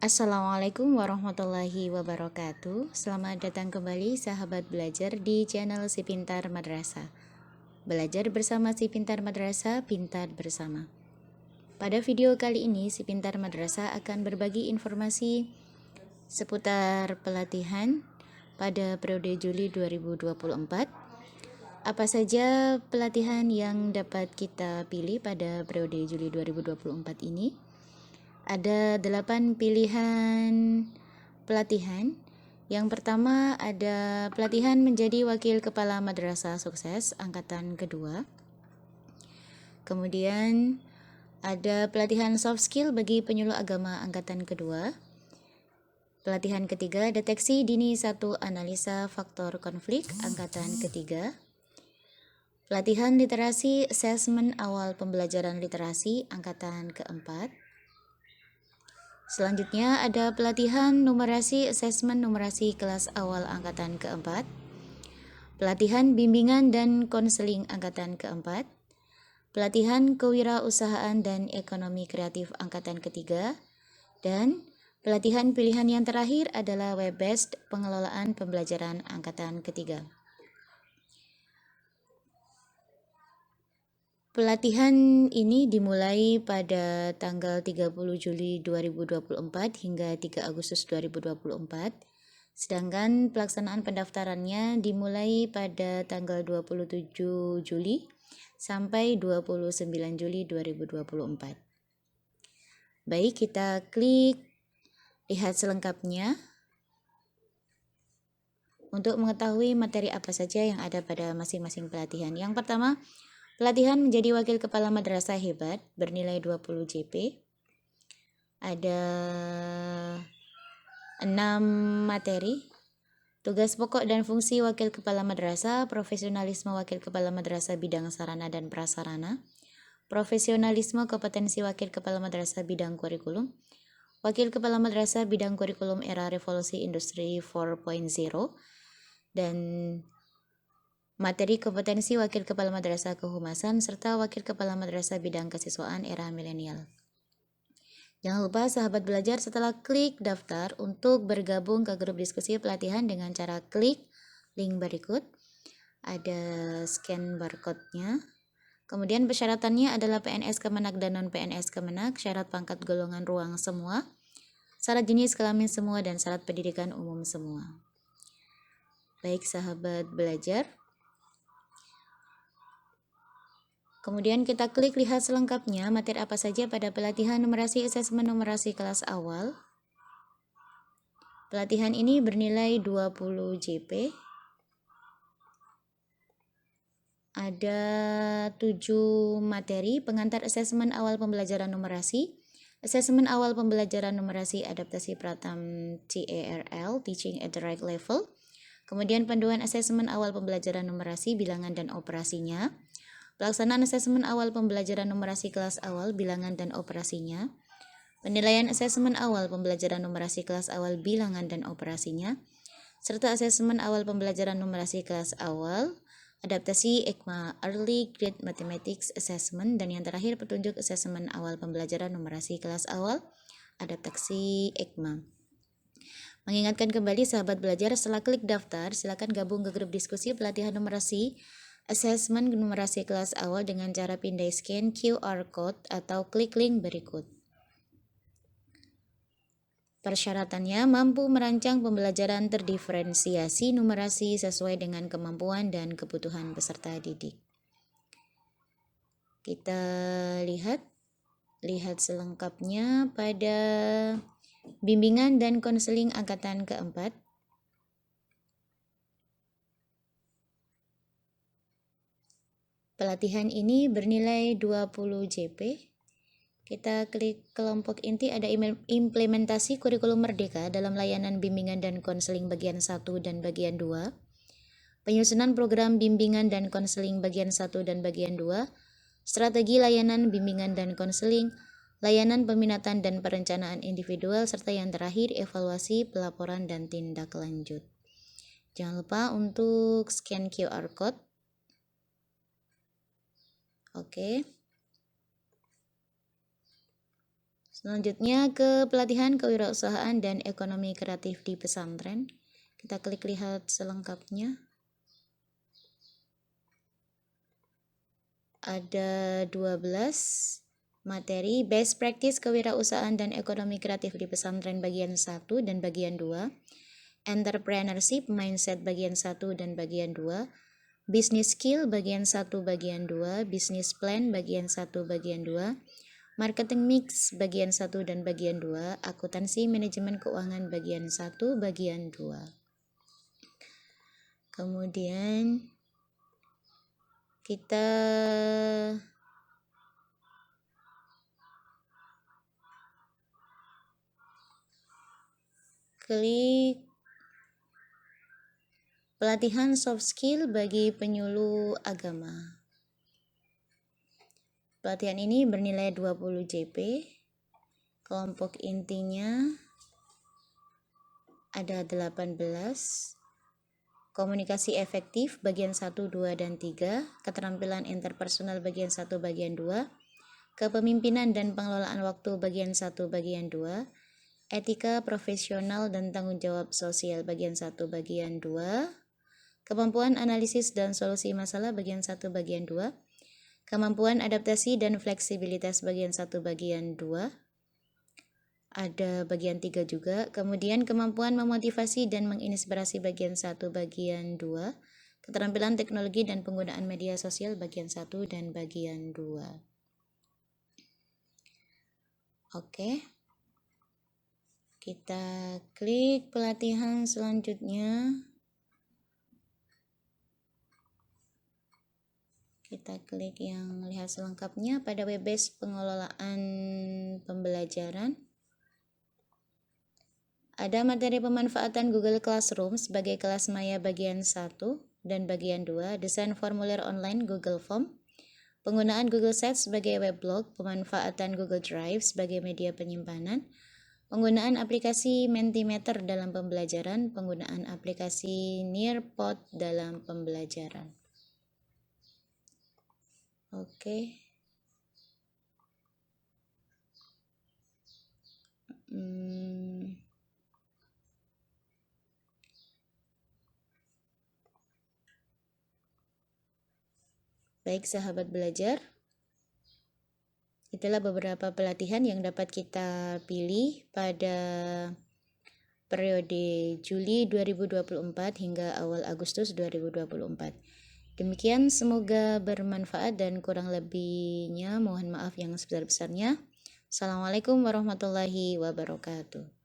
Assalamualaikum warahmatullahi wabarakatuh. Selamat datang kembali sahabat belajar di channel Si Pintar Madrasah. Belajar bersama Si Pintar Madrasah, pintar bersama. Pada video kali ini Si Pintar Madrasah akan berbagi informasi seputar pelatihan pada periode Juli 2024. Apa saja pelatihan yang dapat kita pilih pada periode Juli 2024 ini? Ada 8 pilihan pelatihan. Yang pertama ada pelatihan menjadi wakil kepala madrasah sukses angkatan kedua. Kemudian ada pelatihan soft skill bagi penyuluh agama angkatan kedua. Pelatihan ketiga deteksi dini 1 analisa faktor konflik angkatan ketiga. Pelatihan literasi asesmen awal pembelajaran literasi angkatan keempat. Selanjutnya ada pelatihan numerasi asesmen numerasi kelas awal angkatan keempat, pelatihan bimbingan dan konseling angkatan keempat, pelatihan kewirausahaan dan ekonomi kreatif angkatan ketiga, dan pelatihan pilihan yang terakhir adalah web-based pengelolaan pembelajaran angkatan ketiga. Pelatihan ini dimulai pada tanggal 30 Juli 2024 hingga 3 Agustus 2024, sedangkan pelaksanaan pendaftarannya dimulai pada tanggal 27 Juli sampai 29 Juli 2024. Baik, kita klik lihat selengkapnya untuk mengetahui materi apa saja yang ada pada masing-masing pelatihan. Yang pertama, pelatihan menjadi wakil kepala madrasah hebat bernilai 20 JP. Ada 6 materi. Tugas pokok dan fungsi wakil kepala madrasah, profesionalisme wakil kepala madrasah bidang sarana dan prasarana, profesionalisme kompetensi wakil kepala madrasah bidang kurikulum, wakil kepala madrasah bidang kurikulum era revolusi industri 4.0, dan materi kompetensi wakil kepala madrasah kehumasan serta wakil kepala madrasah bidang kesiswaan era milenial. Jangan lupa sahabat belajar setelah klik daftar untuk bergabung ke grup diskusi pelatihan dengan cara klik link berikut. Ada scan barcode-nya. Kemudian persyaratannya adalah PNS Kemenak dan non-PNS Kemenak, syarat pangkat golongan ruang semua, syarat jenis kelamin semua, dan syarat pendidikan umum semua. Baik sahabat belajar. Kemudian kita klik lihat selengkapnya materi apa saja pada pelatihan numerasi asesmen numerasi kelas awal. Pelatihan ini bernilai 20 JP. Ada 7 materi: pengantar asesmen awal pembelajaran numerasi, asesmen awal pembelajaran numerasi adaptasi Pratham TARL, Teaching at the Right Level. Kemudian panduan asesmen awal pembelajaran numerasi, bilangan dan operasinya. Pelaksanaan asesmen awal pembelajaran numerasi kelas awal, bilangan dan operasinya. Penilaian asesmen awal pembelajaran numerasi kelas awal, bilangan dan operasinya. Serta asesmen awal pembelajaran numerasi kelas awal, adaptasi EGMA Early Grade Mathematics Assessment, dan yang terakhir petunjuk asesmen awal pembelajaran numerasi kelas awal, adaptasi EGMA. Mengingatkan kembali sahabat belajar, setelah klik daftar, silakan gabung ke grup diskusi pelatihan numerasi asesmen numerasi kelas awal dengan cara pindai scan QR code atau klik link berikut. Persyaratannya mampu merancang pembelajaran terdiferensiasi numerasi sesuai dengan kemampuan dan kebutuhan peserta didik. Kita lihat selengkapnya pada bimbingan dan konseling angkatan keempat. Pelatihan ini bernilai 20 JP. Kita klik kelompok inti, ada implementasi kurikulum merdeka dalam layanan bimbingan dan konseling bagian 1 dan bagian 2. Penyusunan program bimbingan dan konseling bagian 1 dan bagian 2. Strategi layanan bimbingan dan konseling, layanan peminatan dan perencanaan individual, serta yang terakhir evaluasi, pelaporan, dan tindak lanjut. Jangan lupa untuk scan QR code. Oke. Selanjutnya ke pelatihan kewirausahaan dan ekonomi kreatif di pesantren. Kita klik lihat selengkapnya. Ada 12 materi best practice kewirausahaan dan ekonomi kreatif di pesantren bagian 1 dan bagian 2. Entrepreneurship mindset bagian 1 dan bagian 2. Business skill bagian 1 bagian 2. Business plan bagian 1 bagian 2. Marketing mix bagian 1 dan bagian 2, akuntansi manajemen keuangan bagian 1 bagian 2. Kemudian kita klik pelatihan soft skill bagi penyuluh agama. Pelatihan ini bernilai 20 JP. Kelompok intinya ada 18. Komunikasi efektif bagian 1, 2, dan 3. Keterampilan interpersonal bagian 1 bagian 2. Kepemimpinan dan pengelolaan waktu bagian 1 bagian 2. Etika profesional dan tanggung jawab sosial bagian 1 bagian 2. Kemampuan analisis dan solusi masalah bagian 1 bagian 2. Kemampuan adaptasi dan fleksibilitas bagian 1 bagian 2. Ada bagian 3 juga. Kemudian kemampuan memotivasi dan menginspirasi bagian 1 bagian 2. Keterampilan teknologi dan penggunaan media sosial bagian 1 dan bagian 2. Oke. Kita klik pelatihan selanjutnya. Kita klik yang lihat selengkapnya pada web-based pengelolaan pembelajaran. Ada materi pemanfaatan Google Classroom sebagai kelas maya bagian 1 dan bagian 2, desain formulir online Google Form, penggunaan Google Sites sebagai weblog, pemanfaatan Google Drive sebagai media penyimpanan, penggunaan aplikasi Mentimeter dalam pembelajaran, penggunaan aplikasi Nearpod dalam pembelajaran. Oke. Baik sahabat belajar, itulah beberapa pelatihan yang dapat kita pilih pada periode Juli 2024 hingga awal Agustus 2024. Demikian, semoga bermanfaat dan kurang lebihnya mohon maaf yang sebesar-besarnya. Assalamualaikum warahmatullahi wabarakatuh.